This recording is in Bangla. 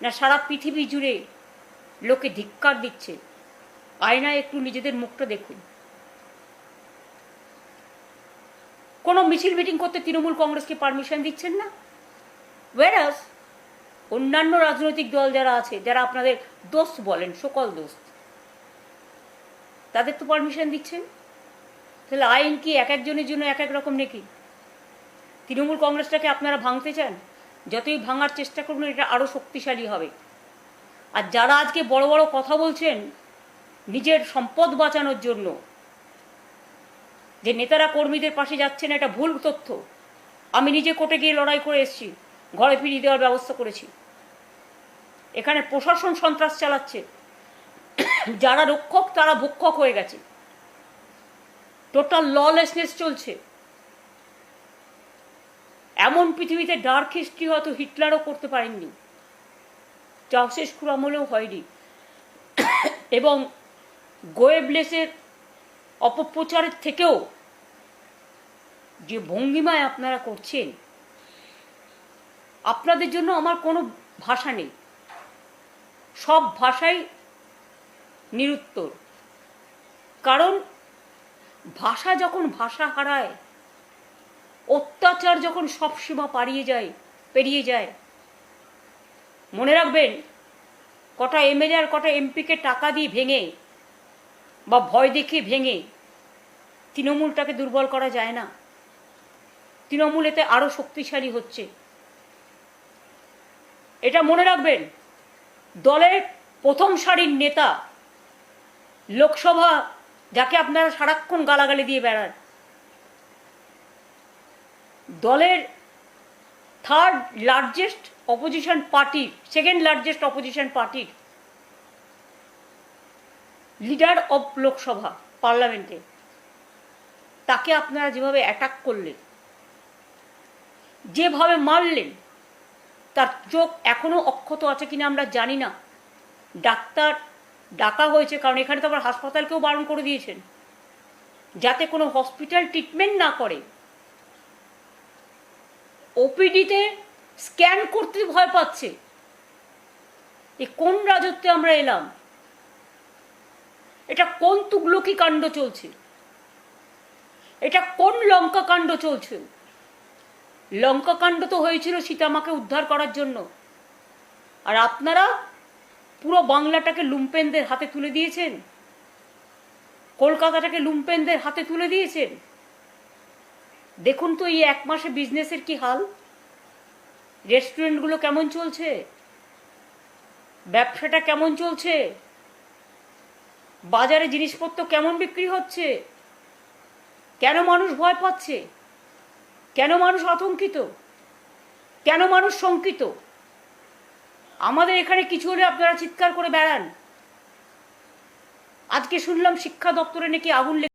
না সারা পৃথিবী জুড়ে লোকে ধিক্কার দিচ্ছে? আয়নায় একটু নিজেদের মুখটা দেখুন। কোনো মিছিল মিটিং করতে তৃণমূল কংগ্রেসকে পারমিশন দিচ্ছেন না, ওয়েরাস অন্যান্য রাজনৈতিক দল যারা আছে, যারা আপনাদের দোস্ত বলেন, সকল দোস্ত, তাদের তো পারমিশন দিচ্ছেন। তাহলে আইন কি এক একজনের জন্য এক এক রকম নাকি? তৃণমূল কংগ্রেসটাকে আপনারা ভাঙতে চান, যতই ভাঙার চেষ্টা করুন এটা আরও শক্তিশালী হবে। আর যারা আজকে বড় বড় কথা বলছেন নিজের সম্পদ বাঁচানোর জন্য, যে নেতারা কর্মীদের পাশে যাচ্ছেন, এটা ভুল তথ্য। আমি নিজে কোর্টে গিয়ে লড়াই করে এসেছি, ঘরে ফিরিয়ে দেওয়ার ব্যবস্থা করেছি। এখানে প্রশাসন সন্ত্রাস চালাচ্ছে, যারা রক্ষক তারা ভক্ষক হয়ে গেছে, টোটাল ললেসনেস চলছে। এমন পৃথিবীতে ডার্ক হিস্ট্রি হয়তো হিটলারও করতে পারেননি, চাউসেস্কু আমলেও হয়নি। এবং গোয়েবলেসের অপপ্রচারের থেকেও যে ভঙ্গিমায় আপনারা করছেন, আপনাদের জন্য আমার কোনো ভাষা নেই, সব ভাষাই নিরুত্তর। কারণ ভাষা যখন ভাষা হারায়, অত্যাচার যখন সব সীমা পেরিয়ে যায়, মনে রাখবেন, কটা এমএলএ আর কটা এমপিকে টাকা দিয়ে ভেঙে বা ভয় দেখিয়ে ভেঙে তৃণমূলটাকে দুর্বল করা যায় না। তৃণমূল এতে আরও শক্তিশালী হচ্ছে, এটা মনে রাখবেন। দলের প্রথম সারির নেতা, লোকসভা যাকে আপনারা সারাক্ষণ গালাগালি দিয়ে বেড়ান, দলের থার্ড লার্জেস্ট অপোজিশন পার্টির, সেকেন্ড লার্জেস্ট অপোজিশন পার্টির লিডার অব লোকসভা পার্লামেন্টে, তাকে আপনারা যেভাবে অ্যাটাক করলেন, যেভাবে মারলেন, তার চোখ এখনো অক্ষত আছে কিনা আমরা জানি না। ডাক্তার ডাকা হয়েছে, কারণ এখানে তো আবার হাসপাতালকেও বারণ করে দিয়েছেন যাতে কোনো হসপিটাল ট্রিটমেন্ট না করে। ওপিডিতে স্ক্যান করতে ভয় পাচ্ছে। এ কোন রাজত্বে আমরা এলাম? এটা কোন তুগলকি কাণ্ড চলছে? এটা কোন লঙ্কা কাণ্ড চলছে? লঙ্কা কাণ্ড তো হয়েছিল সীতামাকে উদ্ধার করার জন্য, আর আপনারা পুরো বাংলাটাকে লুম্পেনদের হাতে তুলে দিয়েছেন, কলকাতাটাকে লুম্পেনদের হাতে তুলে দিয়েছেন। দেখুন তো এই এক মাসে বিজনেসের কি হাল, রেস্টুরেন্টগুলো কেমন চলছে, ব্যবসাটা কেমন চলছে, বাজারে জিনিসপত্র কেমন বিক্রি হচ্ছে, কেন মানুষ ভয় পাচ্ছে, কেন মানুষ আতঙ্কিত, কেন মানুষ শঙ্কিত? আমাদের এখানে কিছু হলে আপনারা চিৎকার করে বেড়ান। আজকে শুনলাম শিক্ষা দপ্তরে নাকি আগুন